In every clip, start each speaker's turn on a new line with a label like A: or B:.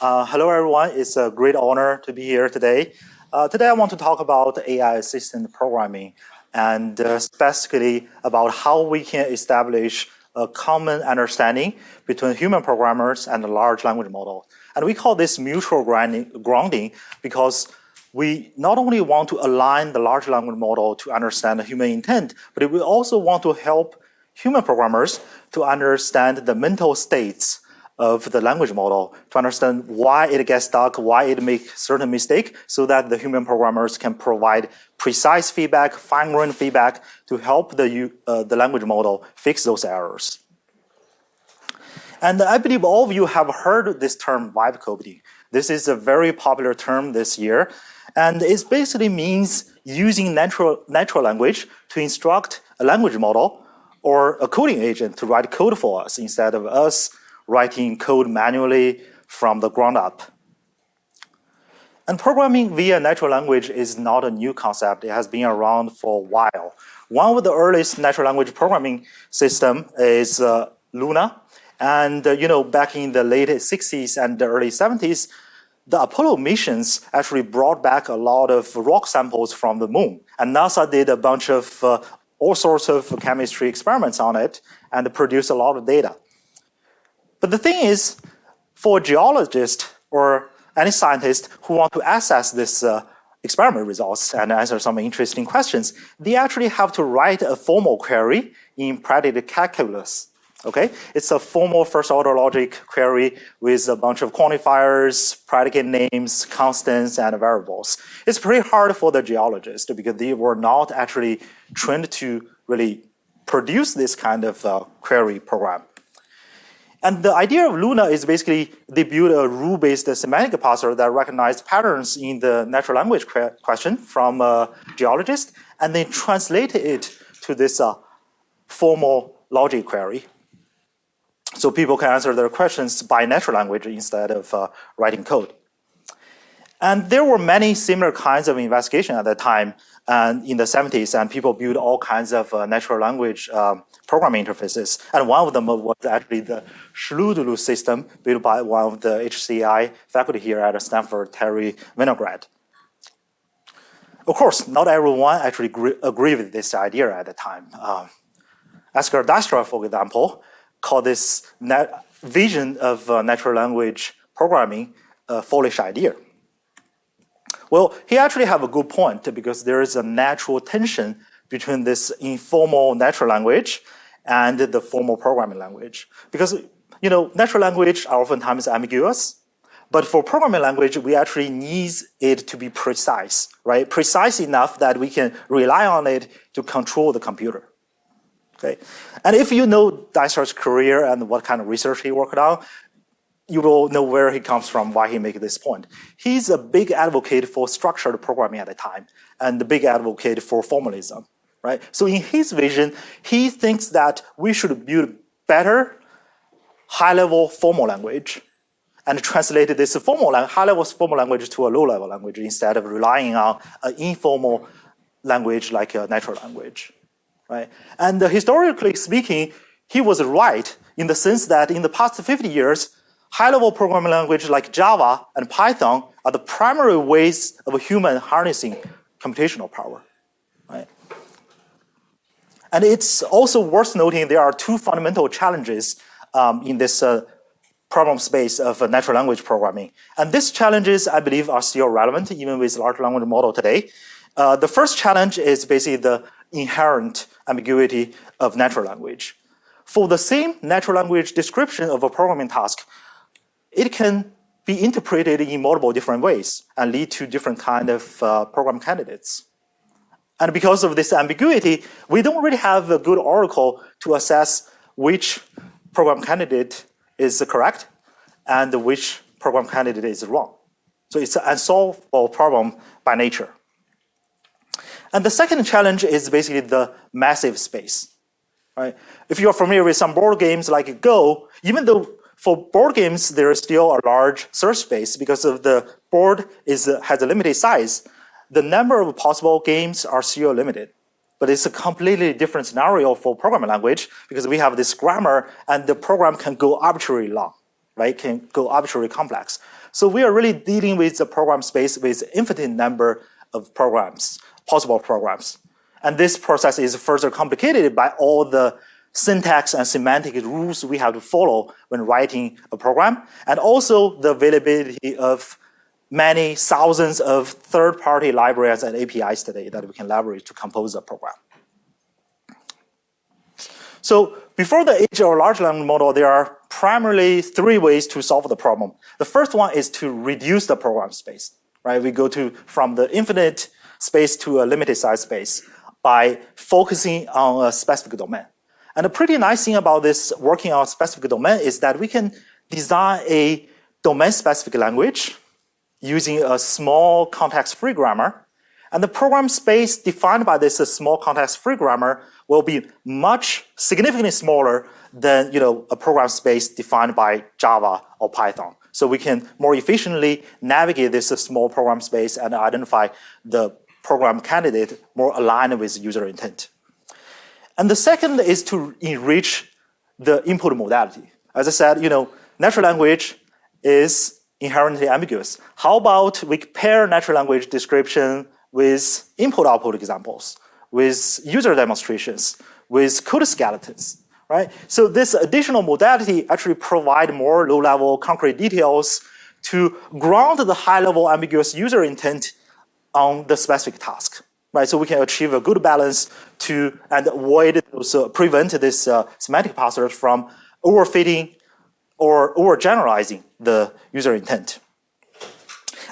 A: Hello, everyone. It's a great honor to be here today. Today, I want to talk about AI assistant programming and specifically about how we can establish a common understanding between human programmers and the large language model. And we call this mutual grounding because we not only want to align the large language model to understand the human intent, but we also want to help human programmers to understand the mental states of the language model, to understand why it gets stuck, why it makes certain mistake, so that the human programmers can provide precise feedback, fine-grained feedback to help the language model fix those errors. And I believe all of you have heard this term vibe coding. This is a very popular term this year, and it basically means using natural language to instruct a language model or a coding agent to write code for us instead of us writing code manually from the ground up. And programming via natural language is not a new concept. It has been around for a while. One of the earliest natural language programming system is Luna. And back in the late 60s and the early 70s, the Apollo missions actually brought back a lot of rock samples from the moon. And NASA did a bunch of all sorts of chemistry experiments on it and produced a lot of data. But the thing is, for a geologist or any scientist who want to access this experiment results and answer some interesting questions, they actually have to write a formal query in predicate calculus. Okay, it's a formal first-order logic query with a bunch of quantifiers, predicate names, constants, and variables. It's pretty hard for the geologist because they were not actually trained to really produce this kind of query program. And the idea of Luna is basically they build a rule-based semantic parser that recognizes patterns in the natural language question from a geologist, and they translate it to this formal logic query. So people can answer their questions by natural language instead of writing code. And there were many similar kinds of investigation at that time and in the 70s, and people built all kinds of natural language programming interfaces. And one of them was actually the Schludlu system built by one of the HCI faculty here at Stanford, Terry Winograd. Of course, not everyone actually agreed with this idea at the time. Oscar Dijkstra, for example, called this vision of natural language programming a foolish idea. Well, he actually have a good point because there is a natural tension between this informal natural language and the formal programming language. Because natural language are oftentimes ambiguous, but for programming language, we actually need it to be precise, right? Precise enough that we can rely on it to control the computer. Okay, and if you know Dijkstra's career and what kind of research he worked on, you will know where he comes from, why he makes this point. He's a big advocate for structured programming at the time, and a big advocate for formalism, right? So in his vision, he thinks that we should build better high-level formal language and translate this high-level formal language to a low-level language instead of relying on an informal language like a natural language. Right? And historically speaking, he was right in the sense that in the past 50 years, high-level programming language like Java and Python are the primary ways of human harnessing computational power. Right? And it's also worth noting there are two fundamental challenges in this problem space of natural language programming. And these challenges, I believe, are still relevant even with large language model today. The first challenge is basically the inherent ambiguity of natural language. For the same natural language description of a programming task, it can be interpreted in multiple different ways and lead to different kind of program candidates. And because of this ambiguity, we don't really have a good oracle to assess which program candidate is correct and which program candidate is wrong. So it's an unsolvable problem by nature. And the second challenge is basically the massive space. Right? If you're familiar with some board games like Go, even though for board games there is still a large search space because of the board has a limited size, the number of possible games are still limited. But it's a completely different scenario for programming language because we have this grammar and the program can go arbitrarily long, right? Can go arbitrarily complex. So we are really dealing with the program space with infinite number of programs, possible programs. And this process is further complicated by all the syntax and semantic rules we have to follow when writing a program, and also the availability of many thousands of third-party libraries and APIs today that we can leverage to compose a program. So before the age of large language model, there are primarily three ways to solve the problem. The first one is to reduce the program space, right? We go from the infinite space to a limited size space by focusing on a specific domain. And the pretty nice thing about this working on a specific domain is that we can design a domain-specific language using a small context-free grammar. And the program space defined by this small context-free grammar will be much significantly smaller than a program space defined by Java or Python. So we can more efficiently navigate this small program space and identify the program candidate more aligned with user intent. And the second is to enrich the input modality. As I said, natural language is inherently ambiguous. How about we pair natural language description with input-output examples, with user demonstrations, with code skeletons, right? So this additional modality actually provide more low-level concrete details to ground the high-level ambiguous user intent on the specific task, right? So we can achieve a good balance and avoid, prevent this semantic parsers from overfitting or overgeneralizing the user intent.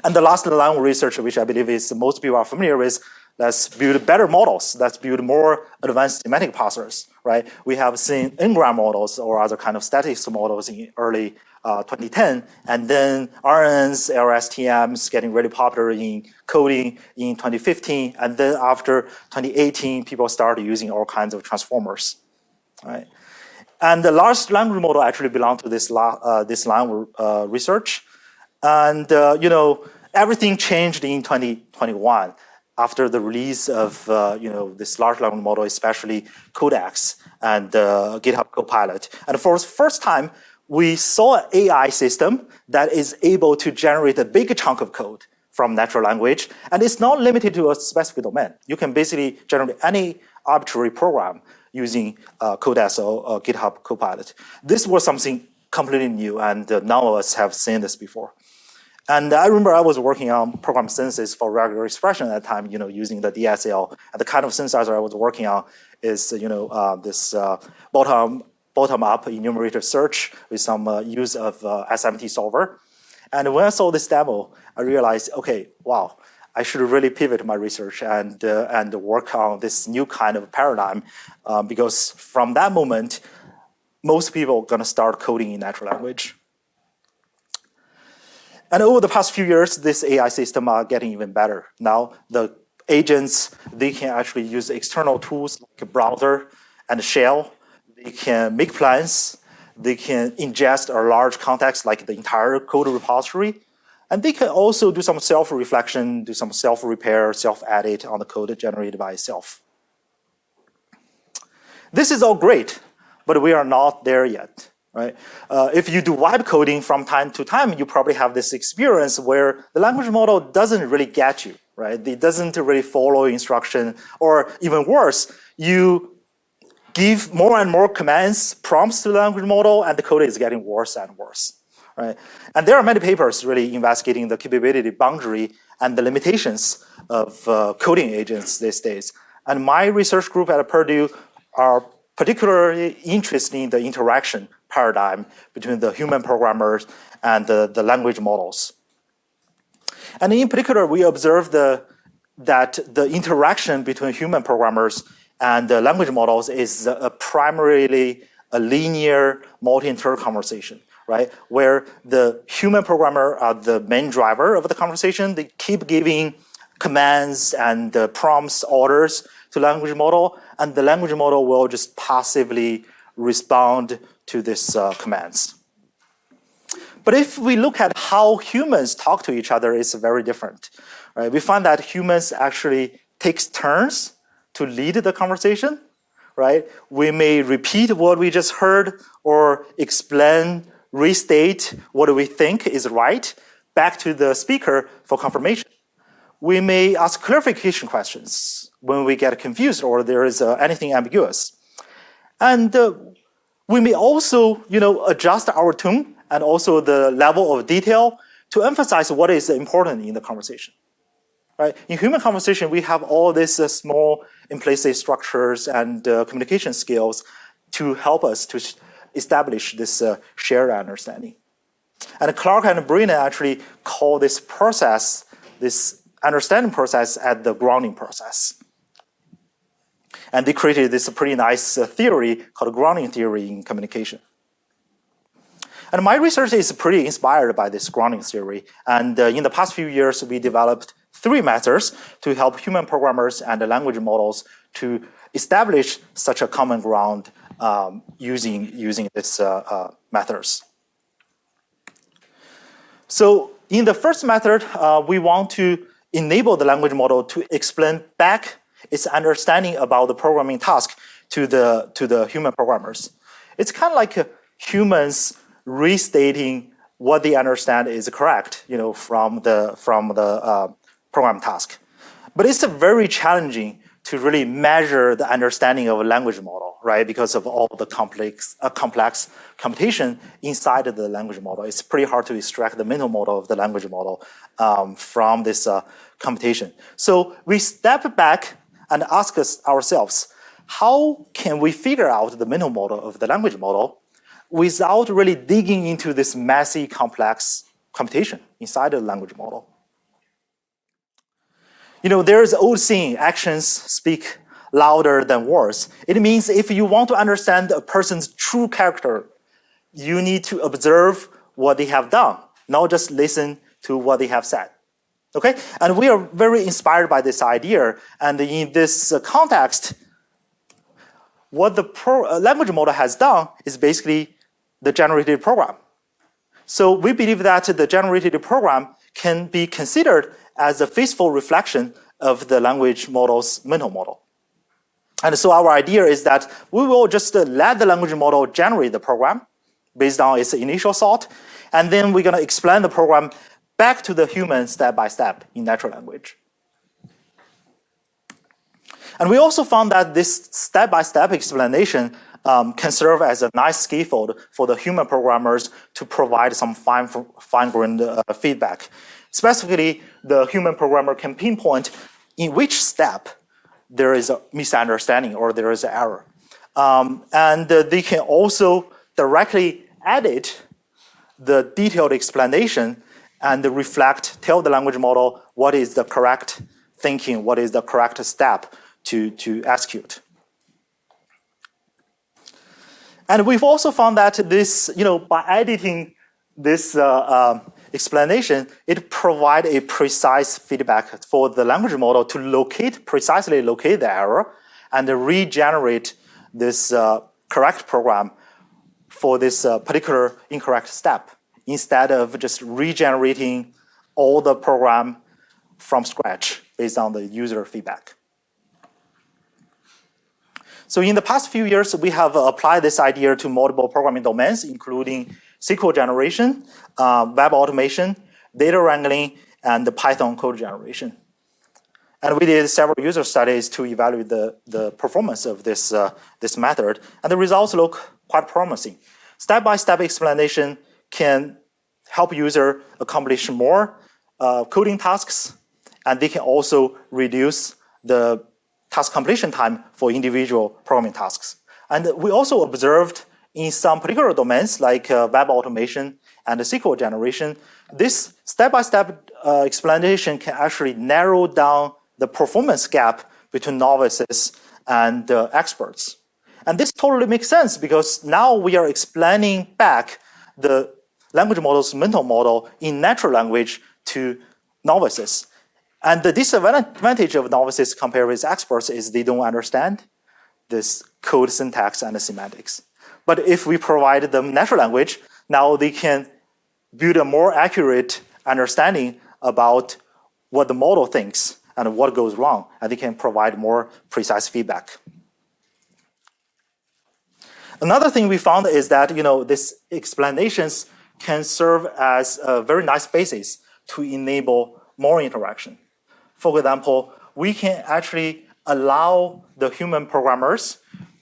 A: And the last line of research, which I believe is most people are familiar with, let's build better models. Let's build more advanced semantic parsers, right? We have seen n-gram models or other kind of statistics models in early 2010, and then RNNs, LSTMs getting really popular in coding in 2015, and then after 2018, people started using all kinds of transformers, right? And the large language model actually belonged to this line of research. And everything changed in 2021 after the release of this large language model, especially Codex and GitHub Copilot. And for the first time, we saw an AI system that is able to generate a big chunk of code from natural language, and it's not limited to a specific domain. You can basically generate any arbitrary program using Codex or GitHub Copilot. This was something completely new, and none of us have seen this before. And I remember I was working on program synthesis for regular expression at the time, using the DSL. And the kind of synthesizer I was working on is, this bottom-up enumerator search with some use of SMT solver. And when I saw this demo, I realized, okay, wow, I should really pivot my research and work on this new kind of paradigm, because from that moment, most people are going to start coding in natural language. And over the past few years, this AI system are getting even better. Now, the agents, they can actually use external tools like a browser and a shell. They can make plans. They can ingest a large context like the entire code repository. And they can also do some self-reflection, do some self-repair, self-edit on the code generated by itself. This is all great, but we are not there yet. Right? If you do vibe coding from time to time, you probably have this experience where the language model doesn't really get you, right? It doesn't really follow instruction, or even worse, you give more and more commands, prompts to the language model, and the code is getting worse and worse, right? And there are many papers really investigating the capability boundary and the limitations of coding agents these days. And my research group at Purdue are particularly interested in the interaction paradigm between the human programmers and the language models. And in particular, we observed that the interaction between human programmers and the language models is primarily a linear multi-inter conversation, right? Where the human programmer are the main driver of the conversation. They keep giving commands and prompts, orders to language model, and the language model will just passively respond to these commands. But if we look at how humans talk to each other, it's very different. Right? We find that humans actually take turns to lead the conversation. Right? We may repeat what we just heard or explain, restate what we think is right. back to the speaker for confirmation. We may ask clarification questions when we get confused or there is anything ambiguous. And we may also, adjust our tone and also the level of detail to emphasize what is important in the conversation. Right? In human conversation, we have all these small implicit structures and communication skills to help us to establish this shared understanding. And Clark and Brennan actually call this process, this understanding process, as the grounding process. And they created this pretty nice theory called grounding theory in communication. And my research is pretty inspired by this grounding theory. And in the past few years, we developed 3 methods to help human programmers and the language models to establish such a common ground using these methods. So in the first method, we want to enable the language model to explain back its understanding about the programming task to the human programmers. It's kind of like humans restating what they understand is correct, from the program task. But it's very challenging to really measure the understanding of a language model, right? Because of all the complex computation inside of the language model. It's pretty hard to extract the mental model of the language model from this computation. So we step back and ask ourselves, how can we figure out the mental model of the language model without really digging into this messy, complex computation inside the language model? There's an old saying, actions speak louder than words. It means if you want to understand a person's true character, you need to observe what they have done, not just listen to what they have said. Okay? And we are very inspired by this idea. And in this context, what the language model has done is basically the generated program. So we believe that the generated program can be considered as a faithful reflection of the language model's mental model. And so our idea is that we will just let the language model generate the program based on its initial thought, and then we're going to explain the program back to the human step by step in natural language. And we also found that this step-by-step explanation can serve as a nice scaffold for the human programmers to provide some fine-grained feedback. Specifically, the human programmer can pinpoint in which step there is a misunderstanding or there is an error. And they can also directly edit the detailed explanation and tell the language model what is the correct thinking, what is the correct step to execute. And we've also found that this, by editing this explanation, it provides a precise feedback for the language model to precisely locate the error and regenerate this correct program for this particular incorrect step, instead of just regenerating all the program from scratch based on the user feedback. So in the past few years, we have applied this idea to multiple programming domains, including SQL generation, web automation, data wrangling, and the Python code generation. And we did several user studies to evaluate the performance of this method, and the results look quite promising. Step-by-step explanation can help user accomplish more coding tasks, and they can also reduce the task completion time for individual programming tasks. And we also observed in some particular domains like web automation and SQL generation, this step-by-step explanation can actually narrow down the performance gap between novices and experts. And this totally makes sense because now we are explaining back the language model's mental model in natural language to novices. And the disadvantage of novices compared with experts is they don't understand this code syntax and the semantics. But if we provide them natural language, now they can build a more accurate understanding about what the model thinks and what goes wrong, and they can provide more precise feedback. Another thing we found is that these explanations can serve as a very nice basis to enable more interaction. For example, we can actually allow the human programmers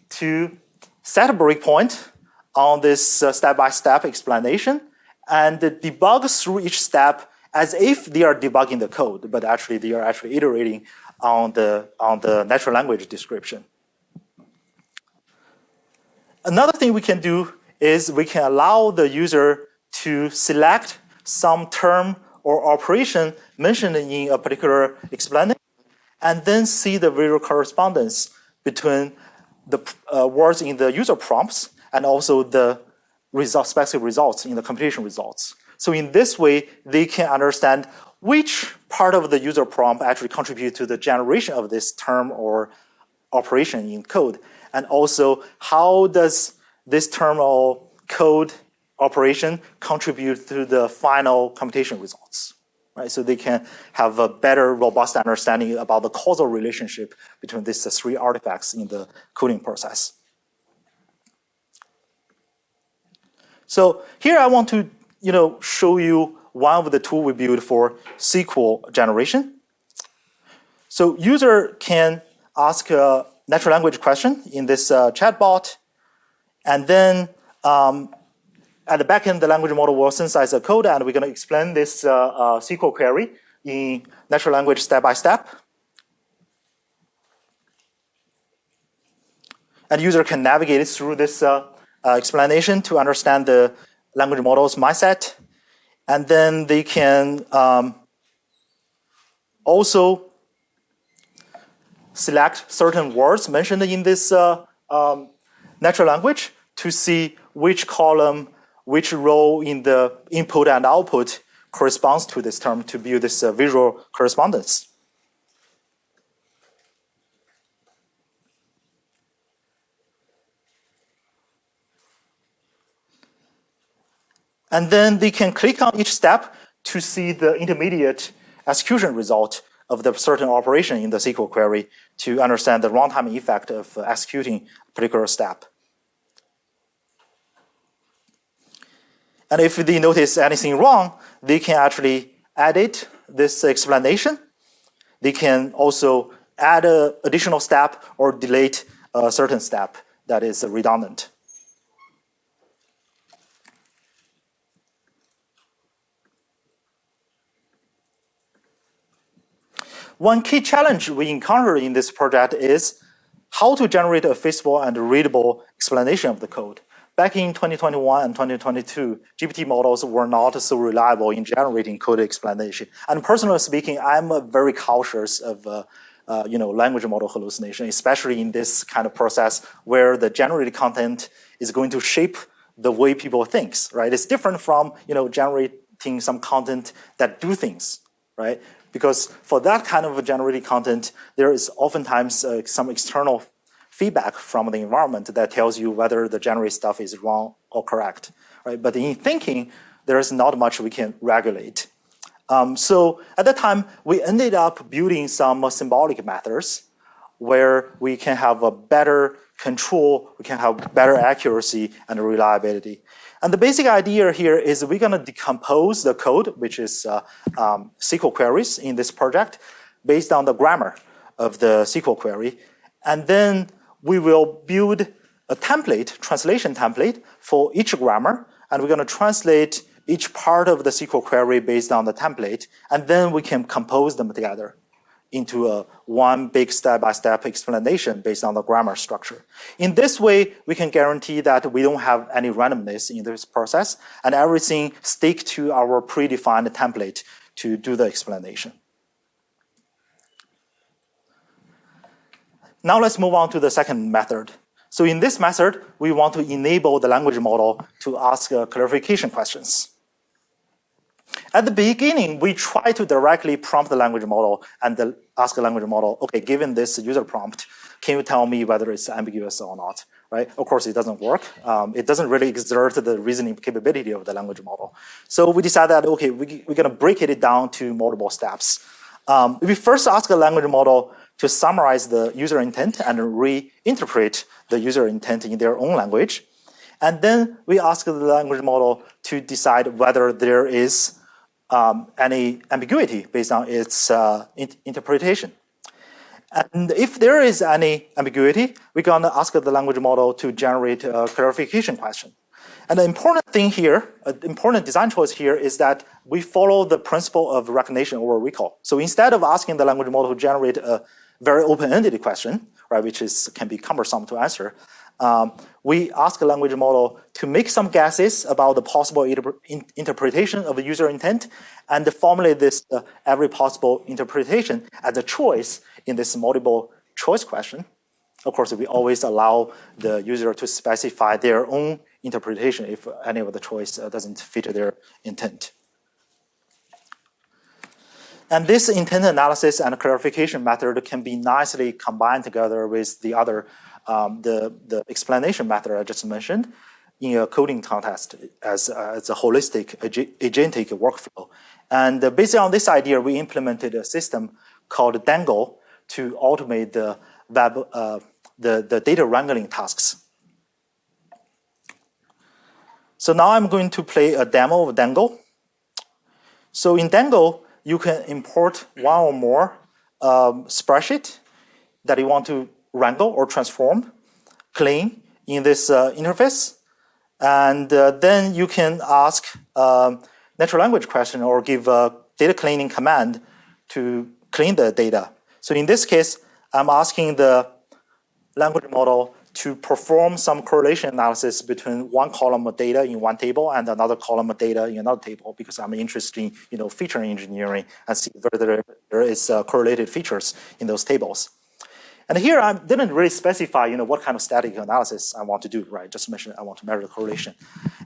A: to set a breakpoint on this step-by-step explanation and debug through each step as if they are debugging the code, but actually they are actually iterating on the natural language description. Another thing we can do is we can allow the user to select some term or operation mentioned in a particular explanation and then see the visual correspondence between the words in the user prompts and also the specific results in the computation results. So in this way, they can understand which part of the user prompt actually contributes to the generation of this term or operation in code. And also, how does this term or code operation contribute to the final computation results? Right? So they can have a better, robust understanding about the causal relationship between these three artifacts in the coding process. So here I want to show you one of the tools we built for SQL generation. So user can ask a natural language question in this chatbot, and then at the back end, the language model will synthesize the code, and we're going to explain this SQL query in natural language step by step. And user can navigate through this explanation to understand the language model's mindset. And then they can also select certain words mentioned in this natural language to see which column, which row in the input and output corresponds to this term to build this visual correspondence. And then they can click on each step to see the intermediate execution result of the certain operation in the SQL query to understand the runtime effect of executing a particular step. And if they notice anything wrong, they can actually edit this explanation. They can also add an additional step or delete a certain step that is redundant. One key challenge we encounter in this project is how to generate a feasible and readable explanation of the code. Back in 2021 and 2022, GPT models were not so reliable in generating code explanation. And personally speaking, I'm very cautious of language model hallucination, especially in this kind of process where the generated content is going to shape the way people think, right? It's different from generating some content that do things, right? Because for that kind of generated content, there is oftentimes some external feedback from the environment that tells you whether the generated stuff is wrong or correct, right? But in thinking, there is not much we can regulate. So at that time, we ended up building some symbolic methods where we can have a better control, we can have better accuracy and reliability. And the basic idea here is we're going to decompose the code, which is SQL queries in this project, based on the grammar of the SQL query. And then we will build a template, translation template, for each grammar. And we're going to translate each part of the SQL query based on the template. And then we can compose them together into one big step-by-step explanation based on the grammar structure. In this way, we can guarantee that we don't have any randomness in this process, and everything stick to our predefined template to do the explanation. Now let's move on to the second method. So in this method, we want to enable the language model to ask clarification questions. At the beginning, we try to directly prompt the language model and ask the language model, okay, given this user prompt, can you tell me whether it's ambiguous or not, right? Of course, it doesn't work. It doesn't really exert the reasoning capability of the language model. So we decided that, okay, we're going to break it down to multiple steps. We first ask the language model to summarize the user intent and reinterpret the user intent in their own language. And then we ask the language model to decide whether there is any ambiguity based on its interpretation. And if there is any ambiguity, we're going to ask the language model to generate a clarification question. And the important thing here, the important design choice here is that we follow the principle of recognition over recall. So instead of asking the language model to generate a very open-ended question, right, which can be cumbersome to answer, we ask the language model to make some guesses about the possible interpretation of the user intent and formulate this every possible interpretation as a choice in this multiple choice question. Of course, we always allow the user to specify their own interpretation if any of the choice doesn't fit their intent. And this intent analysis and clarification method can be nicely combined together with the other, the explanation method I just mentioned in a coding context as a holistic agentic workflow. And based on this idea, we implemented a system called Dangle to automate the the data wrangling tasks. So now I'm going to play a demo of Dangle. So in Dangle, you can import one or more spreadsheet that you want to wrangle or transform, clean in this interface. And then you can ask natural language question or give a data cleaning command to clean the data. So in this case, I'm asking the language model to perform some correlation analysis between one column of data in one table and another column of data in another table, because I'm interested in feature engineering and see whether there is correlated features in those tables. And here I didn't really specify what kind of static analysis I want to do, right? Just mentioned I want to measure the correlation.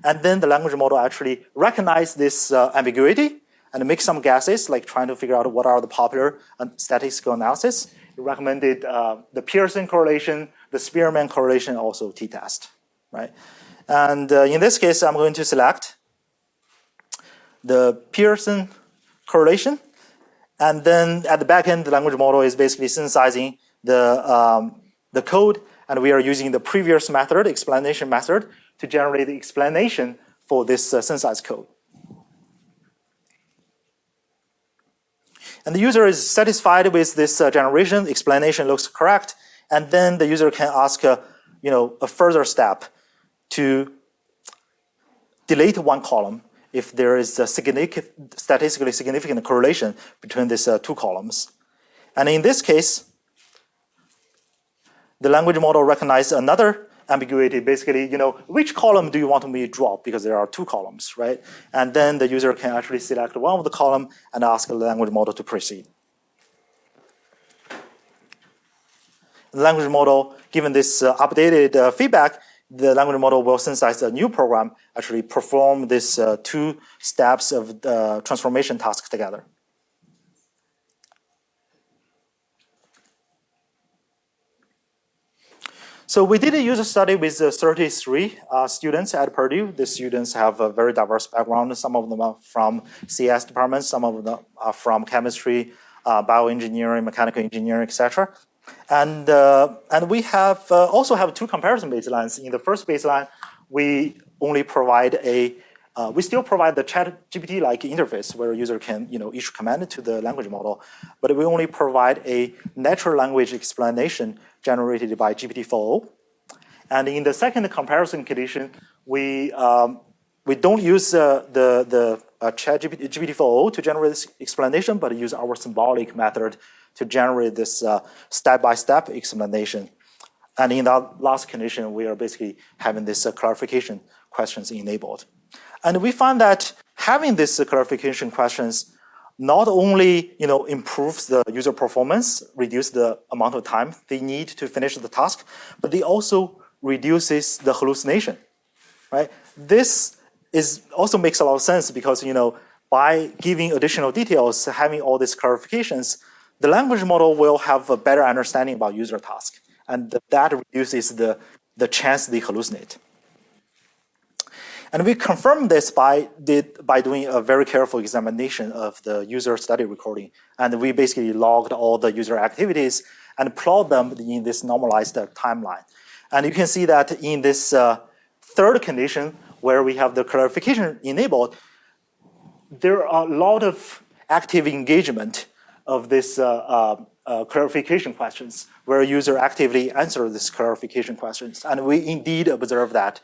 A: And then the language model actually recognized this ambiguity and make some guesses, like trying to figure out what are the popular statistical analysis. It recommended the Pearson correlation, the Spearman correlation, also t-test, right? And in this case, I'm going to select the Pearson correlation. And then at the back end, the language model is basically synthesizing the code, and we are using the previous method, explanation method, to generate the explanation for this synthesized code. And the user is satisfied with this generation, explanation looks correct, and then the user can ask a further step to delete one column if there is a statistically significant correlation between these two columns. And in this case, the language model recognizes another ambiguity, basically, which column do you want me to drop, because there are two columns, right? And then the user can actually select one of the column and ask the language model to proceed. The language model, given this updated feedback, the language model will synthesize a new program, actually perform these two steps of the transformation task together. So we did a user study with 33 students at Purdue. The students have a very diverse background. Some of them are from CS departments, some of them are from chemistry, bioengineering, mechanical engineering, etc. And we have also have two comparison baselines. In the first baseline, we only provide we still provide the ChatGPT-like interface where a user can issue command to the language model, but we only provide a natural language explanation generated by GPT-4o. And in the second comparison condition, we don't use the GPT-4o to generate this explanation, but use our symbolic method to generate this step-by-step explanation. And in that last condition, we are basically having this clarification questions enabled. And we found that having these clarification questions not only improves the user performance, reduce the amount of time they need to finish the task, but they also reduces the hallucination, right? This also makes a lot of sense because by giving additional details, having all these clarifications, the language model will have a better understanding about user task, and that reduces the chance they hallucinate. And we confirmed this by doing a very careful examination of the user study recording. And we basically logged all the user activities and plot them in this normalized timeline. And you can see that in this third condition, where we have the clarification enabled, there are a lot of active engagement of this clarification questions, where user actively answer these clarification questions, and we indeed observe that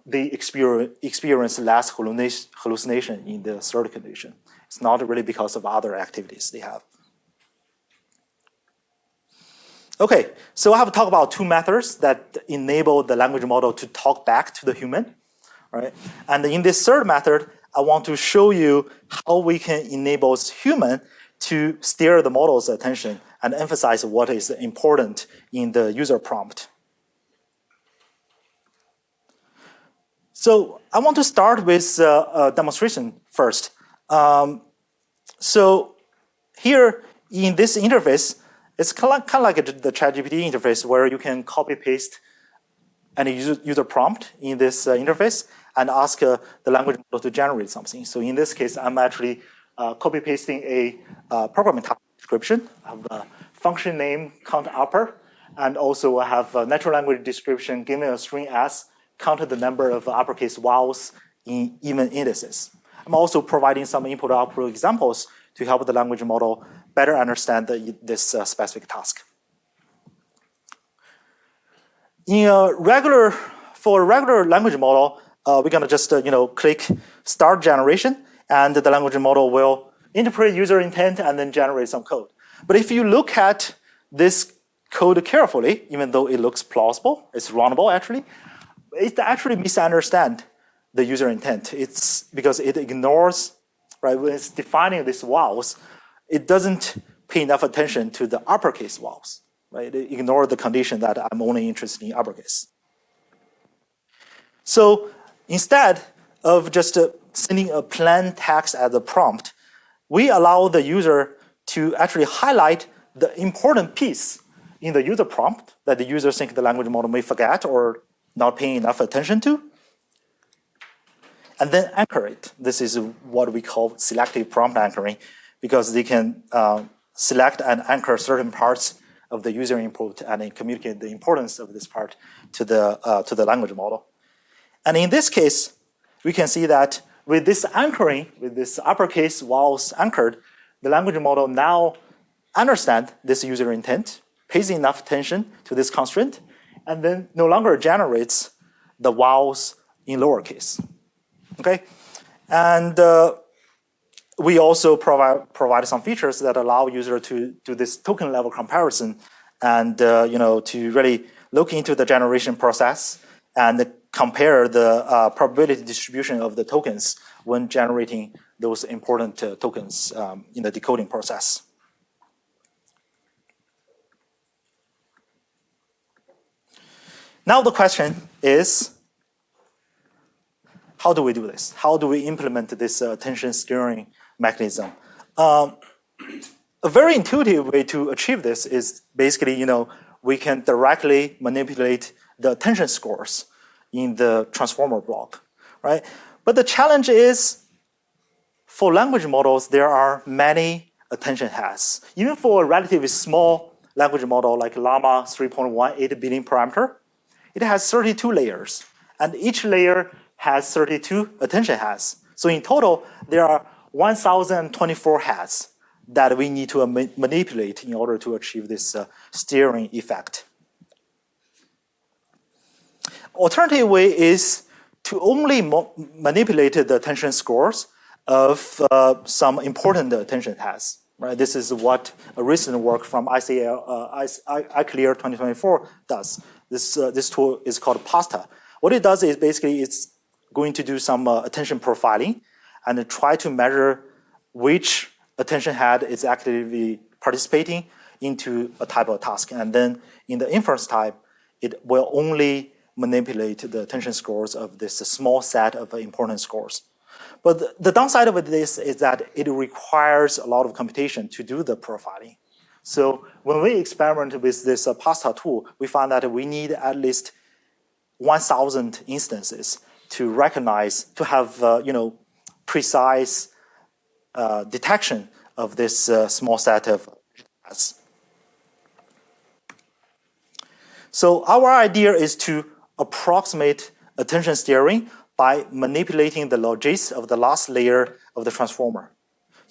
A: they experience less hallucination in the third condition. It's not really because of other activities they have. Okay, so I have talked about two methods that enable the language model to talk back to the human, right? And in this third method, I want to show you how we can enable human to steer the model's attention and emphasize what is important in the user prompt. So I want to start with a demonstration first. So here in this interface, it's kind of like the ChatGPT interface where you can copy paste any user prompt in this interface and ask the language model to generate something. So in this case, I'm actually copy pasting a programming task description. I have a function name count upper, and also I have a natural language description given a string s, counted the number of uppercase vowels in even indices. I'm also providing some input-output examples to help the language model better understand this specific task. For a regular language model, we're going to just click Start Generation, and the language model will interpret user intent and then generate some code. But if you look at this code carefully, even though it looks plausible, it's runnable actually, it actually misunderstands the user intent. It's because it ignores, right, when it's defining these vowels, it doesn't pay enough attention to the uppercase vowels, right? It ignores the condition that I'm only interested in uppercase. So instead of just sending a plain text as a prompt, we allow the user to actually highlight the important piece in the user prompt that the user thinks the language model may forget or not paying enough attention to, and then anchor it. This is what we call selective prompt anchoring, because they can select and anchor certain parts of the user input and then communicate the importance of this part to the language model. And in this case, we can see that with this anchoring, with this uppercase vowels anchored, the language model now understands this user intent, pays enough attention to this constraint, and then no longer generates the vowels in lowercase. Okay, and we also provide some features that allow user to do this token level comparison, and to really look into the generation process and compare the probability distribution of the tokens when generating those important tokens in the decoding process. Now the question is, how do we do this? How do we implement this attention steering mechanism? A very intuitive way to achieve this is basically, we can directly manipulate the attention scores in the transformer block, right? But the challenge is, for language models, there are many attention heads. Even for a relatively small language model like Llama 3.1, 8 billion parameter, it has 32 layers, and each layer has 32 attention heads. So in total, there are 1,024 heads that we need to manipulate in order to achieve this steering effect. Alternative way is to only manipulate the attention scores of some important attention heads. Right? This is what a recent work from ICLR 2024 does. This tool is called PASTA. What it does is basically it's going to do some attention profiling and try to measure which attention head is actively participating into a type of task. And then in the inference type, it will only manipulate the attention scores of this small set of important scores. But the downside of this is that it requires a lot of computation to do the profiling. So when we experiment with this PASTA tool, we found that we need at least 1,000 instances to recognize, to have precise detection of this small set of heads. So our idea is to approximate attention steering by manipulating the logics of the last layer of the transformer.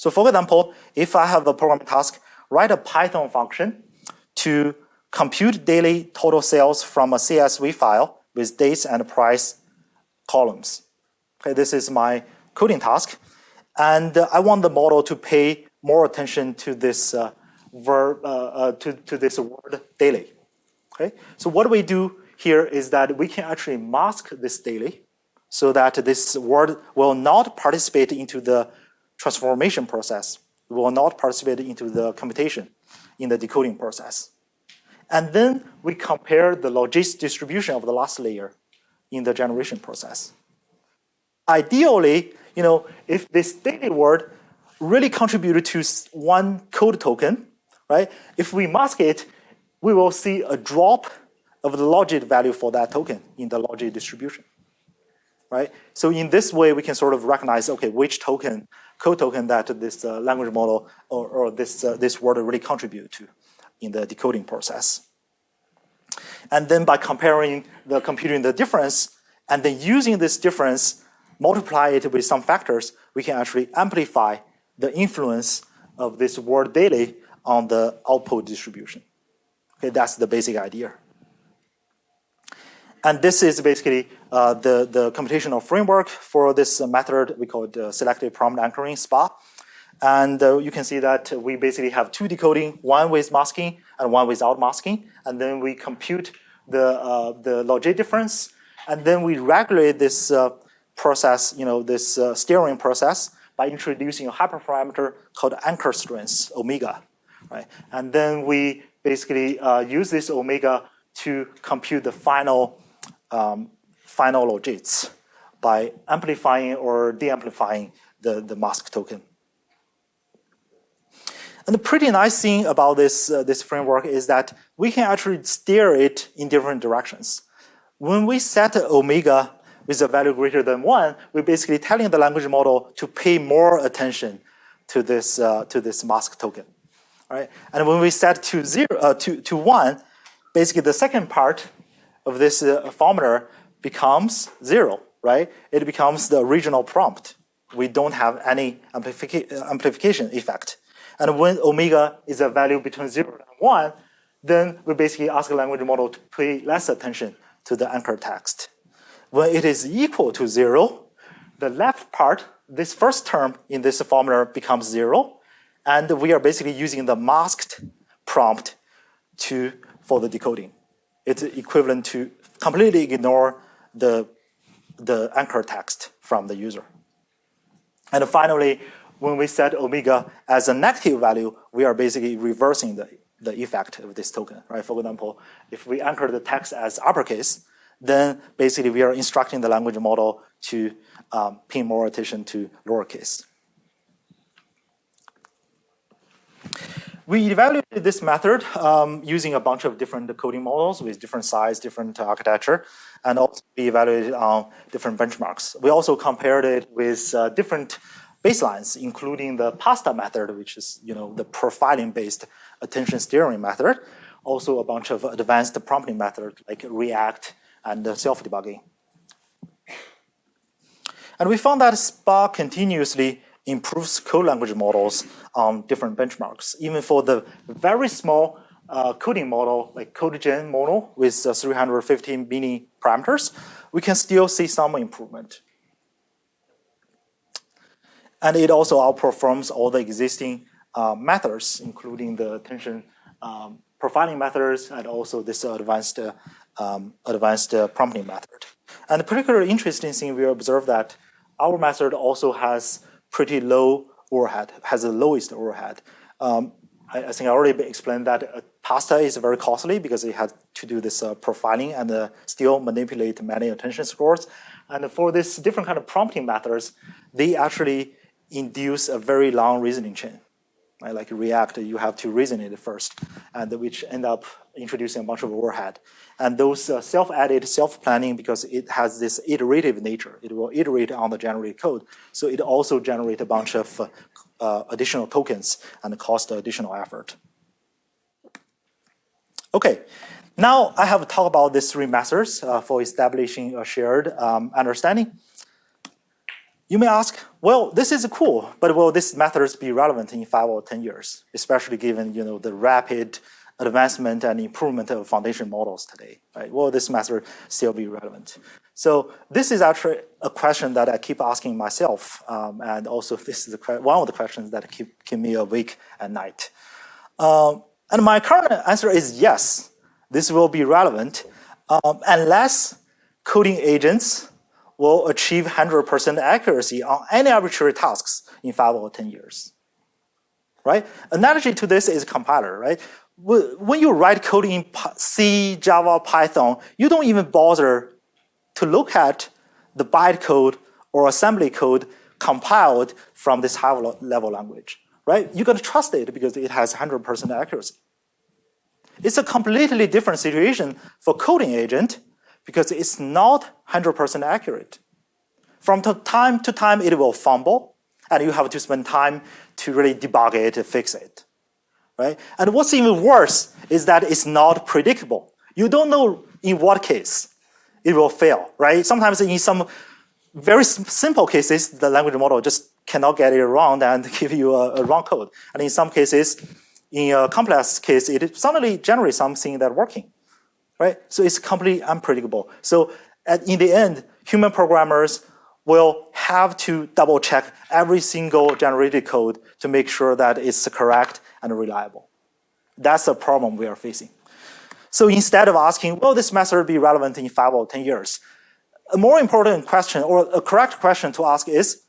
A: So for example, if I have a programming task, write a Python function to compute daily total sales from a CSV file with dates and price columns. Okay, this is my coding task. And I want the model to pay more attention to this word daily. Okay? So what we do here is that we can actually mask this daily so that this word will not participate into the transformation process. It will not participate into the computation in the decoding process. And then we compare the logics distribution of the last layer in the generation process. Ideally, if this daily word really contributed to one code token, right? If we mask it, we will see a drop of the logic value for that token in the logic distribution, right? So in this way, we can sort of recognize, okay, which code token that this language model or this word really contribute to in the decoding process. And then by computing the difference, and then using this difference, multiply it with some factors, we can actually amplify the influence of this word daily on the output distribution. Okay, that's the basic idea. And this is basically the computational framework for this method. We call it selective prompt anchoring, SPA. And you can see that we basically have two decoding, one with masking and one without masking. And then we compute the logic difference. And then we regulate this process, this steering process by introducing a hyperparameter called anchor strength, omega. Right? And then we basically use this omega to compute the final logics by amplifying or de-amplifying the mask token. And the pretty nice thing about this framework is that we can actually steer it in different directions. When we set omega with a value greater than 1, we're basically telling the language model to pay more attention to this mask token. Right? And when we set to 1, basically the second part of this formula becomes 0, right? It becomes the original prompt. We don't have any amplification effect. And when omega is a value between 0 and 1, then we basically ask the language model to pay less attention to the anchor text. When it is equal to 0, the left part, this first term in this formula becomes 0, and we are basically using the masked prompt for the decoding. It's equivalent to completely ignore the anchor text from the user. And finally, when we set omega as a negative value, we are basically reversing the effect of this token. Right? For example, if we anchor the text as uppercase, then basically we are instructing the language model to pay more attention to lowercase. We evaluated this method using a bunch of different coding models with different size, different architecture, and also we evaluated on different benchmarks. We also compared it with different baselines, including the PASTA method, which is the profiling-based attention steering method, also a bunch of advanced prompting methods like React and self-debugging. And we found that SPA continuously improves code language models on different benchmarks. Even for the very small coding model, like CodeGen model with 350 mini parameters, we can still see some improvement. And it also outperforms all the existing methods, including the attention profiling methods and also this advanced prompting method. And the particularly interesting thing, we observed that our method also has pretty low overhead, has the lowest overhead. I think I already explained that PASTA is very costly because it had to do this profiling and still manipulate many attention scores. And for this different kind of prompting methods, they actually induce a very long reasoning chain. Right? Like React, you have to reason it first, and which end up introducing a bunch of overhead. And those self-added, self-planning, because it has this iterative nature, it will iterate on the generated code. So it also generates a bunch of additional tokens and cost additional effort. Okay, now I have talked about these three methods for establishing a shared understanding. You may ask, well, this is cool, but will this methods be relevant in 5 or 10 years, especially given the rapid advancement and improvement of foundation models today, right? Will this method still be relevant? So this is actually a question that I keep asking myself, and also this is one of the questions that keep me awake at night. And my current answer is yes, this will be relevant, unless coding agents will achieve 100% accuracy on any arbitrary tasks in 5 or 10 years, right? Analogy to this is compiler, right? When you write code in C, Java, Python, you don't even bother to look at the bytecode or assembly code compiled from this high-level language, right? You're going to trust it because it has 100% accuracy. It's a completely different situation for coding agent because it's not 100% accurate. From time to time, it will fumble, and you have to spend time to really debug it and fix it, right? And what's even worse is that it's not predictable. You don't know in what case it will fail, right? Sometimes in some very simple cases, the language model just cannot get it wrong and give you a wrong code. And in some cases, in a complex case, it suddenly generates something that's working, right? So it's completely unpredictable. So in the end, human programmers will have to double check every single generated code to make sure that it's correct and reliable. That's the problem we are facing. So instead of asking, will this method be relevant in 5 or 10 years? A more important question, or a correct question to ask is,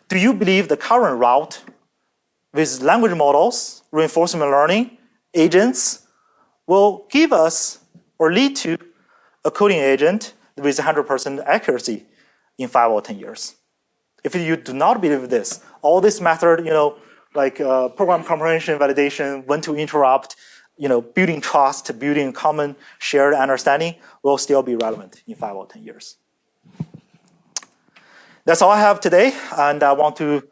A: do you believe the current route with language models, reinforcement learning, agents, will give us or lead to a coding agent with 100% accuracy in 5 or 10 years? If you do not believe this, all this method, like program comprehension, validation, when to interrupt, building trust, building common shared understanding will still be relevant in 5 or 10 years. That's all I have today, and I want to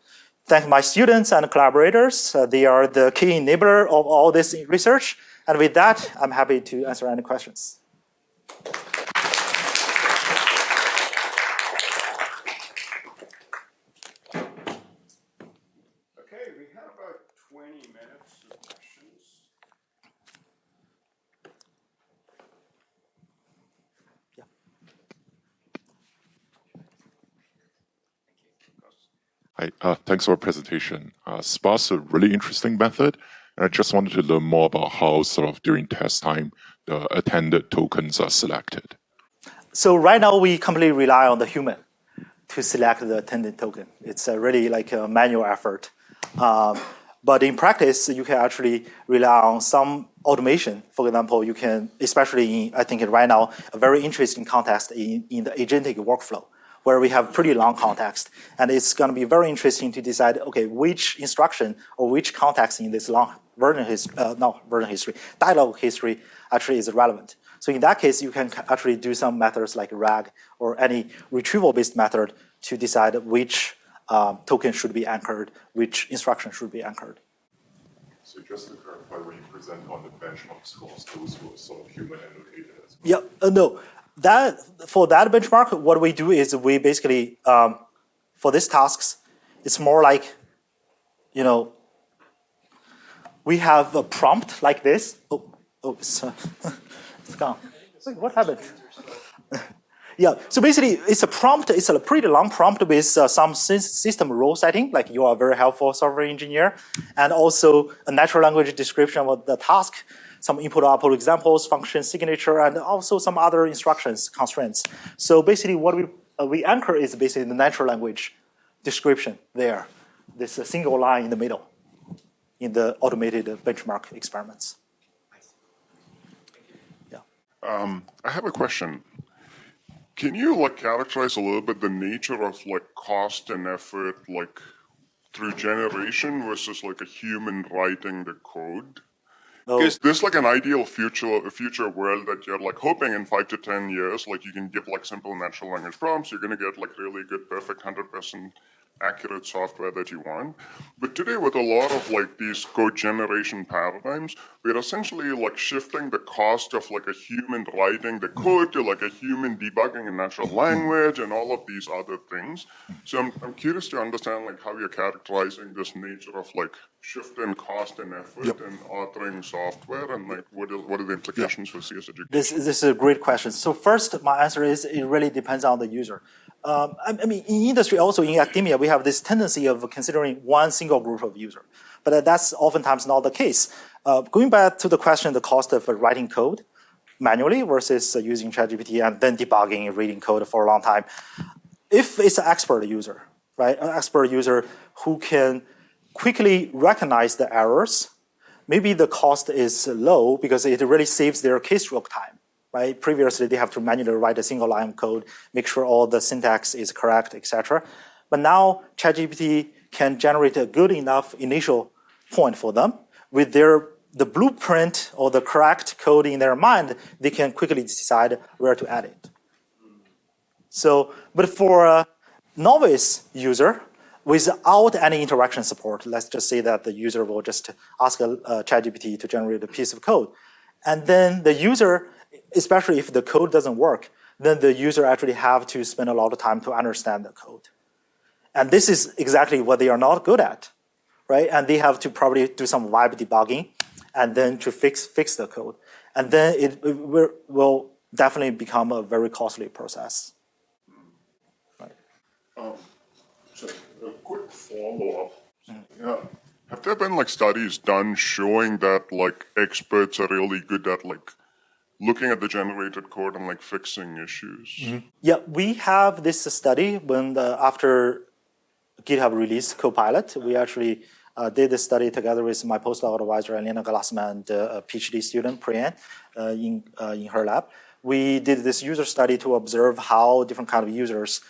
A: thank my students and collaborators. They are the key enabler of all this research. And with that, I'm happy to answer any questions.
B: Okay, we have about 20 minutes of questions.
A: Yeah.
C: Hi, thanks for the presentation. Sparse is a really interesting method, and I just wanted to learn more about how sort of during test time, the attended tokens are selected.
A: So right now, we completely rely on the human to select the attended token. It's really like a manual effort. But in practice, you can actually rely on some automation. For example, you can, especially in, I think right now, a very interesting context in the agentic workflow, where we have pretty long context. And it's going to be very interesting to decide, okay, which instruction or which context in this long dialogue history actually is relevant. So in that case, you can actually do some methods like RAG or any retrieval-based method to decide which token should be anchored, which instruction should be anchored.
C: So just to clarify, when you present on the benchmark scores, those were sort of human annotated as
A: Yeah,
C: well?
A: no. For that benchmark, what we do is we basically, for these tasks, it's more like, we have a prompt like this. It's gone. Wait, what happened? Yeah, so basically, it's a prompt. It's a pretty long prompt with some system rule setting, like you are a very helpful software engineer, and also a natural language description of the task, some input-output examples, function signature, and also some other instructions, constraints. So basically, what we anchor is basically the natural language description there. This single line in the middle in the automated benchmark experiments. Yeah.
B: I have a question. Can you characterize a little bit the nature of cost and effort through generation versus a human writing the code? Is this an ideal future world that you're hoping in 5 to 10 years, you can give simple natural language prompts, you're going to get really good, perfect 100% accurate software that you want. But today, with a lot of like these code generation paradigms, we're essentially like shifting the cost of like a human writing the code to like a human debugging in natural language and all of these other things. So I'm curious to understand like how you're characterizing this nature of like shift in cost and effort in authoring software, and like what are the implications for CS education?
A: This is a great question. So first, my answer is it really depends on the user. I mean, in industry, also in academia, we have this tendency of considering one single group of user, but that's oftentimes not the case. Going back to the question, the cost of writing code manually versus using ChatGPT and then debugging, reading code for a long time. If it's an expert user, right, an expert user who can quickly recognize the errors, maybe the cost is low because it really saves their keystroke time, right? Previously, they have to manually write a single line of code, make sure all the syntax is correct, etc. But now ChatGPT can generate a good enough initial point for them. With the blueprint or the correct code in their mind, they can quickly decide where to add it. So, but for a novice user, without any interaction support, let's just say that the user will just ask a ChatGPT to generate a piece of code. And then the user, especially if the code doesn't work, then the user actually have to spend a lot of time to understand the code. And this is exactly what they are not good at, right? And they have to probably do some vibe debugging and then to fix the code. And then it will definitely become a very costly process.
B: So a quick follow-up. Yeah. Have there been like studies done showing that like experts are really good at like looking at the generated code and like fixing issues?
A: Yeah, we have this study when after GitHub released Copilot, we actually did this study together with my postdoc advisor, Elena Glassman, and a PhD student, Priyan, in her lab. We did this user study to observe how different kind of users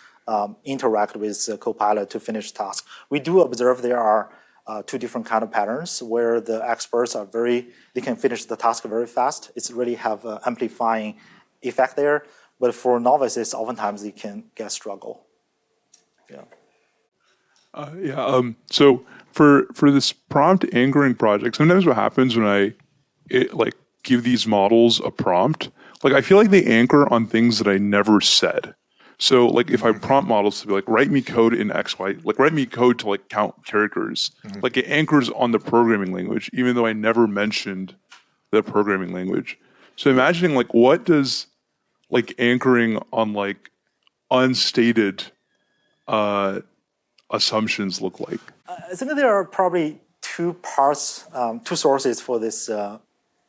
A: interact with Copilot to finish tasks. We do observe there are two different kind of patterns where the experts are they can finish the task very fast. It's really have an amplifying effect there. But for novices, oftentimes they can get struggle. Yeah.
D: So for this prompt anchoring project, sometimes what happens when I give these models a prompt, like I feel like they anchor on things that I never said. So like if I prompt models to be like, write me code in X, Y, like write me code to like count characters, like it anchors on the programming language, even though I never mentioned the programming language. So imagining like what does like anchoring on like unstated assumptions look like?
A: I think there are probably two parts, two sources for this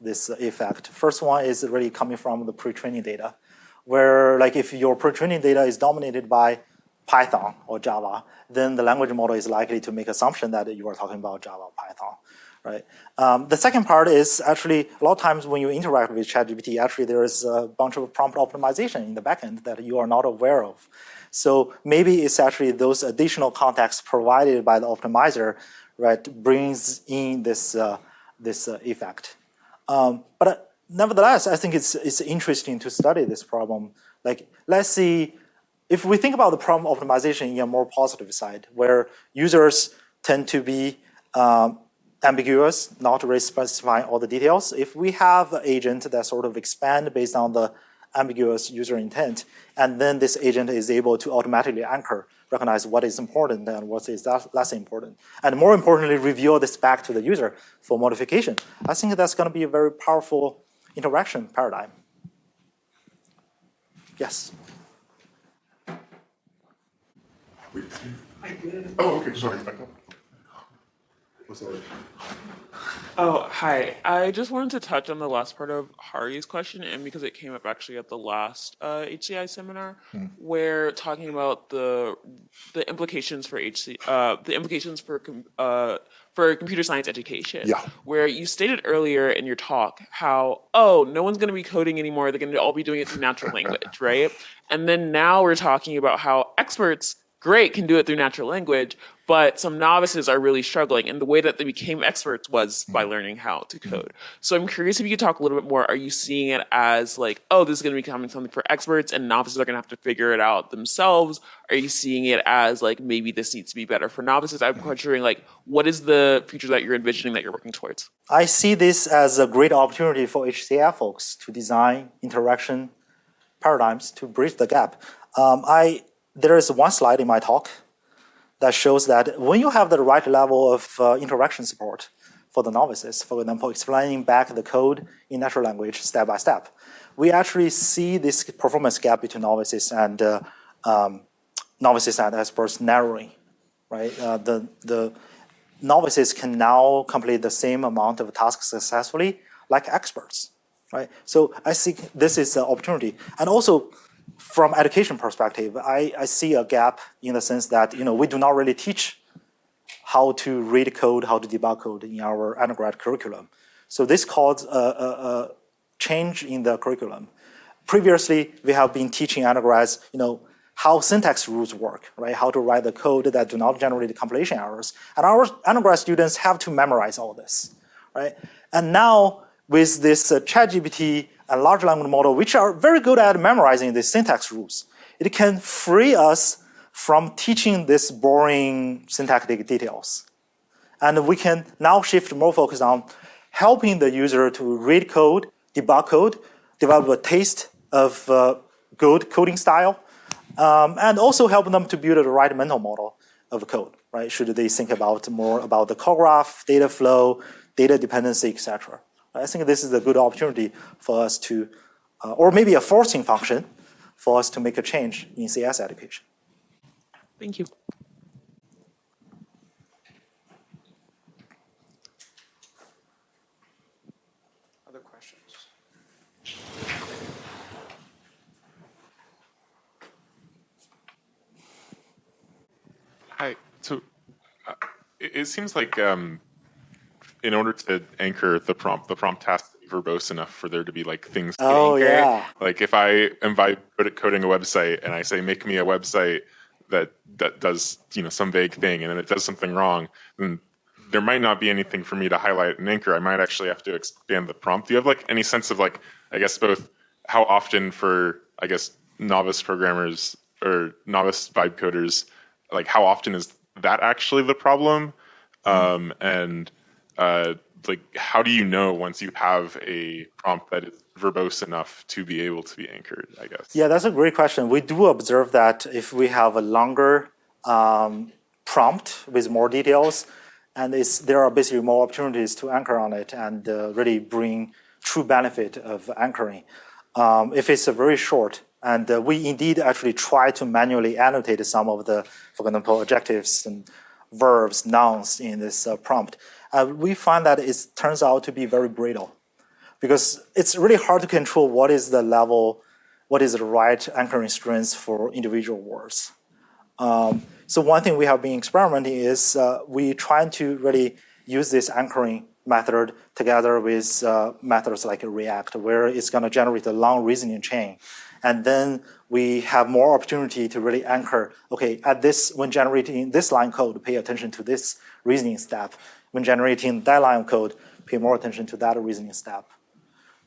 A: effect. First one is really coming from the pre-training data, where like if your pre-training data is dominated by Python or Java, then the language model is likely to make assumption that you are talking about Java or Python, right? The second part is actually a lot of times when you interact with ChatGPT, actually there is a bunch of prompt optimization in the backend that you are not aware of. So maybe it's actually those additional contexts provided by the optimizer, right, brings in this effect. But nevertheless, I think it's interesting to study this problem. Like, let's see, if we think about the problem optimization in a more positive side, where users tend to be ambiguous, not really specifying all the details. If we have an agent that sort of expand based on the ambiguous user intent, and then this agent is able to automatically anchor, recognize what is important and what is less important, and more importantly, reveal this back to the user for modification. I think that's going to be a very powerful interaction paradigm. Yes?
B: Oh, okay, sorry.
E: Oh, hi. I just wanted to touch on the last part of Hari's question, and because it came up actually at the last HCI seminar, where talking about the implications for the implications for computer science education.
C: Yeah.
E: Where you stated earlier in your talk how, oh, no one's going to be coding anymore; they're going to all be doing it through natural language, right? And then now we're talking about how experts great, can do it through natural language, but some novices are really struggling. And the way that they became experts was by learning how to code. So I'm curious if you could talk a little bit more. Are you seeing it as like, oh, this is going to be becoming something for experts and novices are going to have to figure it out themselves? Are you seeing it as like, maybe this needs to be better for novices? I'm wondering, like, what is the future that you're envisioning that you're working towards?
A: I see this as a great opportunity for HCI folks to design interaction paradigms to bridge the gap. There is one slide in my talk that shows that when you have the right level of interaction support for the novices, for example, explaining back the code in natural language step by step, we actually see this performance gap between novices and experts narrowing, right? The novices can now complete the same amount of tasks successfully like experts, right? So I think this is an opportunity. And also, from education perspective, I see a gap in the sense that we do not really teach how to read code, how to debug code in our undergrad curriculum. So this caused a change in the curriculum. Previously, we have been teaching undergrads, how syntax rules work, right? How to write the code that do not generate compilation errors. And our undergrad students have to memorize all this, right? And now with this ChatGPT and large language model, which are very good at memorizing the syntax rules, it can free us from teaching this boring syntactic details. And we can now shift more focus on helping the user to read code, debug code, develop a taste of good coding style, and also help them to build the right mental model of code, right? Should they think more about the call graph, data flow, data dependency, etc. I think this is a good opportunity for us to, or maybe a forcing function for us to make a change in CS education.
E: Thank you.
A: Other questions?
C: Hi. So it seems like in order to anchor the prompt has to be verbose enough for there to be like things to anchor.
A: Yeah.
C: Like if I am coding a website and I say make me a website that does some vague thing and then it does something wrong, then there might not be anything for me to highlight and anchor. I might actually have to expand the prompt. Do you have like any sense of like, I guess both how often for novice programmers or novice vibe coders, like how often is that actually the problem? And like how do you know once you have a prompt that is verbose enough to be able to be anchored, I guess?
A: Yeah, that's a great question. We do observe that if we have a longer prompt with more details, and there are basically more opportunities to anchor on it and really bring true benefit of anchoring. If it's very short, and we indeed actually try to manually annotate some of the, for example, adjectives and verbs, nouns in this prompt, we find that it turns out to be very brittle because it's really hard to control what is the level, what is the right anchoring strength for individual words. So one thing we have been experimenting is we trying to really use this anchoring method together with methods like React, where it's going to generate a long reasoning chain. And then we have more opportunity to really anchor, okay, when generating this line code, pay attention to this reasoning step. When generating that line of code, pay more attention to that reasoning step.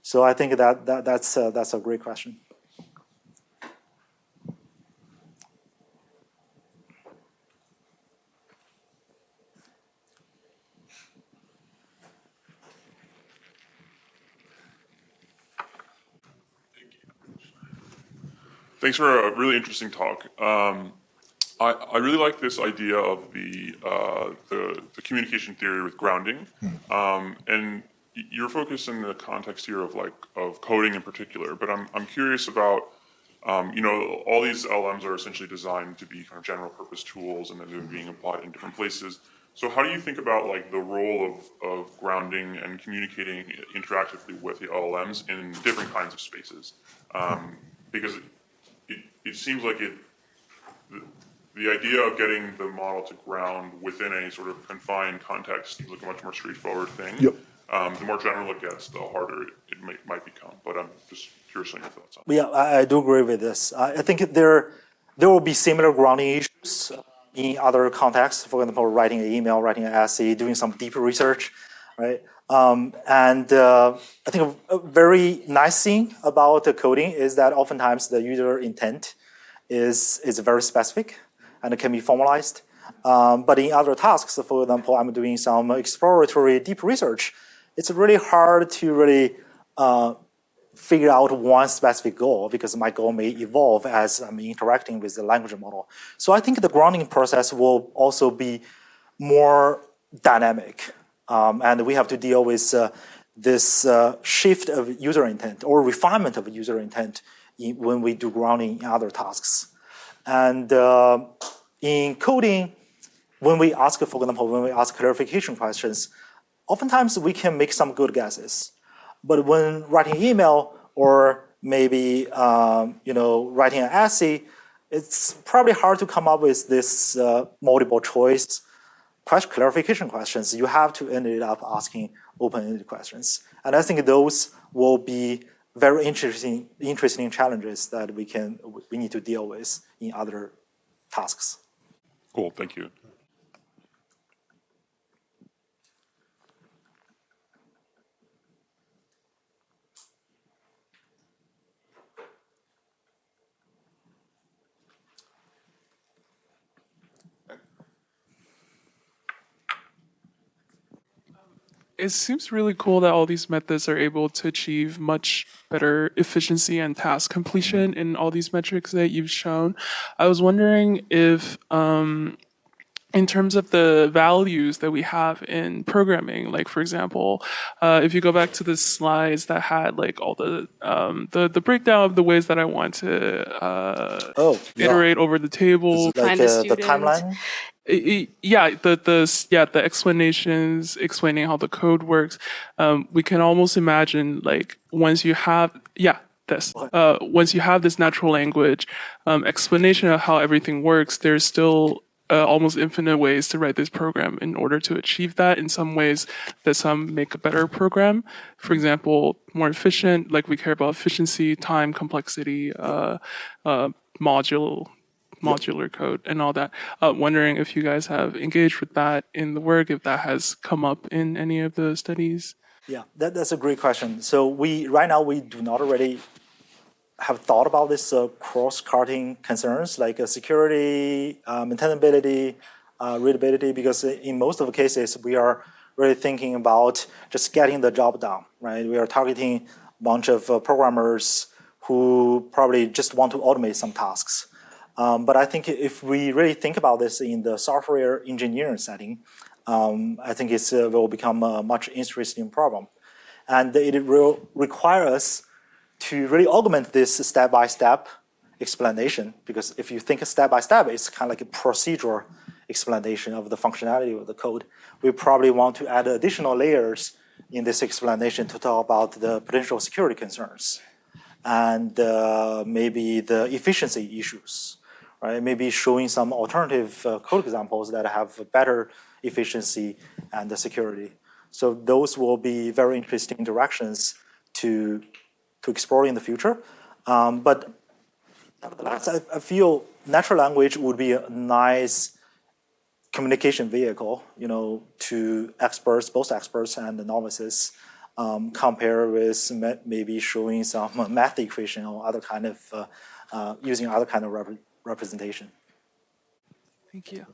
A: So I think that's a great question.
B: Thanks for a really interesting talk. I really like this idea of the communication theory with grounding, and you're focused in the context here of coding in particular. But I'm curious about all these LMs are essentially designed to be kind of general purpose tools, and then they're being applied in different places. So how do you think about like the role of grounding and communicating interactively with the LLMs in different kinds of spaces? Because it seems like the idea of getting the model to ground within a sort of confined context seems like a much more straightforward thing.
A: Yep.
B: The more general it gets, the harder it might become. But I'm just curious on your thoughts on that.
A: Yeah, I do agree with this. I think there there will be similar grounding issues in other contexts. For example, writing an email, writing an essay, doing some deeper research, right? I think a very nice thing about the coding is that oftentimes the user intent is very specific and it can be formalized. But in other tasks, for example, I'm doing some exploratory deep research. It's really hard to really figure out one specific goal because my goal may evolve as I'm interacting with the language model. So I think the grounding process will also be more dynamic. And we have to deal with this shift of user intent or refinement of user intent when we do grounding in other tasks. And in coding, when we ask, for example, when we ask clarification questions, oftentimes we can make some good guesses. But when writing email or maybe writing an essay, it's probably hard to come up with this multiple choice clarification questions. You have to end up asking open-ended questions. And I think those will be very interesting challenges that we need to deal with in other tasks.
D: Cool, thank you.
F: It seems really cool that all these methods are able to achieve much better efficiency and task completion in all these metrics that you've shown. I was wondering if, in terms of the values that we have in programming, like for example, if you go back to the slides that had like all the breakdown of the ways that I want to iterate over the table,
A: like the timeline.
F: The explanations explaining how the code works. We can almost imagine like once you have once you have this natural language explanation of how everything works, there's still almost infinite ways to write this program in order to achieve that. In some ways, that some make a better program. For example, more efficient. Like we care about efficiency, time, complexity, modular code and all that. Wondering if you guys have engaged with that in the work, if that has come up in any of the studies.
A: Yeah, that's a great question. So right now we do not already have thought about this cross-cutting concerns like security, maintainability, readability, because in most of the cases we are really thinking about just getting the job done, right? We are targeting a bunch of programmers who probably just want to automate some tasks. But I think if we really think about this in the software engineering setting, I think it will become a much interesting problem. And it will require us to really augment this step-by-step explanation, because if you think step-by-step, it's kind of like a procedural explanation of the functionality of the code. We probably want to add additional layers in this explanation to talk about the potential security concerns and maybe the efficiency issues, right? Maybe showing some alternative code examples that have better efficiency and the security. So those will be very interesting directions to explore in the future. But nevertheless, I feel natural language would be a nice communication vehicle, to experts, both experts and the novices, compare with maybe showing some math equation or other kind of, using other kind of representation.
F: Thank you.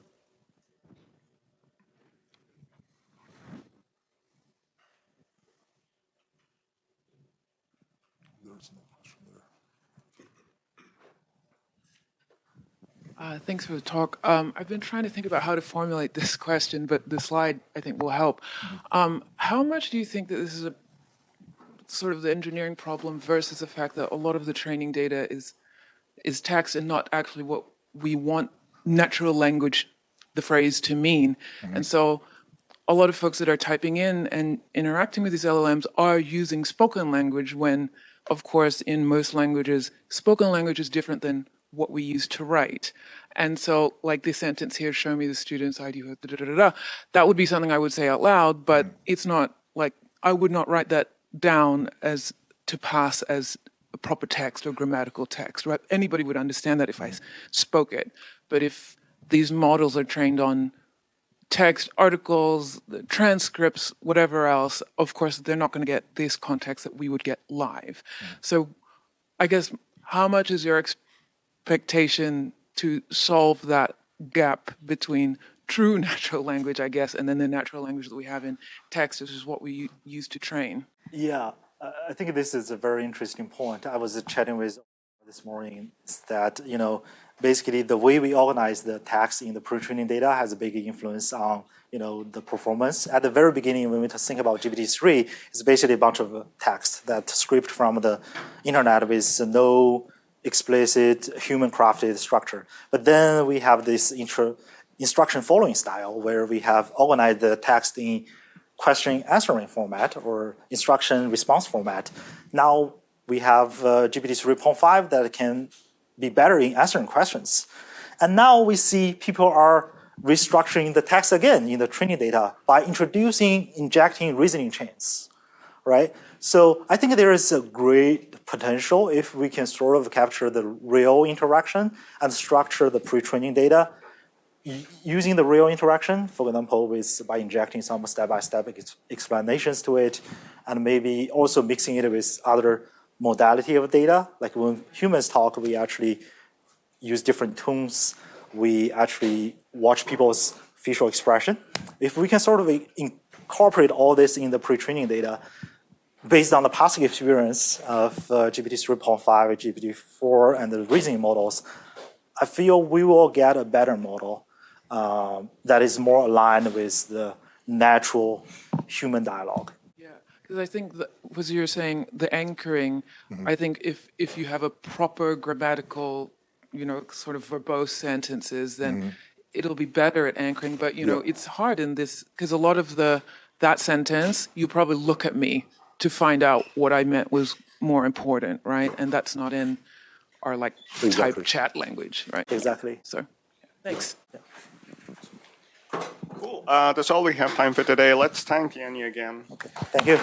G: Thanks for the talk. I've been trying to think about how to formulate this question, but the slide, I think, will help. How much do you think that this is a sort of the engineering problem versus the fact that a lot of the training data is text and not actually what we want natural language, the phrase, to mean? And so a lot of folks that are typing in and interacting with these LLMs are using spoken language when, of course, in most languages, spoken language is different than what we use to write. And so, like this sentence here, show me the student's ID, that would be something I would say out loud, but it's not like, I would not write that down as to pass as a proper text or grammatical text, right? Anybody would understand that if I spoke it. But if these models are trained on text, articles, the transcripts, whatever else, of course, they're not going to get this context that we would get live. So I guess, how much is your expectation to solve that gap between true natural language, I guess, and then the natural language that we have in text, which is what we use to train?
A: Yeah, I think this is a very interesting point. I was chatting with this morning is that, basically the way we organize the text in the pre-training data has a big influence on, the performance. At the very beginning, when we think about GPT-3, it's basically a bunch of text that script from the internet with no explicit human-crafted structure. But then we have this instruction following style where we have organized the text in question answering format or instruction response format. Now we have GPT 3.5 that can be better in answering questions. And now we see people are restructuring the text again in the training data by injecting reasoning chains, right? So I think there is a great potential if we can sort of capture the real interaction and structure the pre-training data using the real interaction, for example, by injecting some step-by-step explanations to it, and maybe also mixing it with other modality of data. Like when humans talk, we actually use different tones. We actually watch people's facial expression. If we can sort of incorporate all this in the pre-training data, based on the past experience of GPT 3.5, GPT-4, and the reasoning models, I feel we will get a better model that is more aligned with the natural human dialogue.
G: Yeah, because I think that, as you're saying, the anchoring, I think if you have a proper grammatical, sort of verbose sentences, then it'll be better at anchoring. But, it's hard in this, because a lot of that sentence, you probably look at me to find out what I meant was more important, right? And that's not in our type chat language, right?
A: Exactly.
G: So, thanks.
A: Yeah.
H: Cool. That's all we have time for today. Let's thank Tianyi again.
A: Okay. Thank you.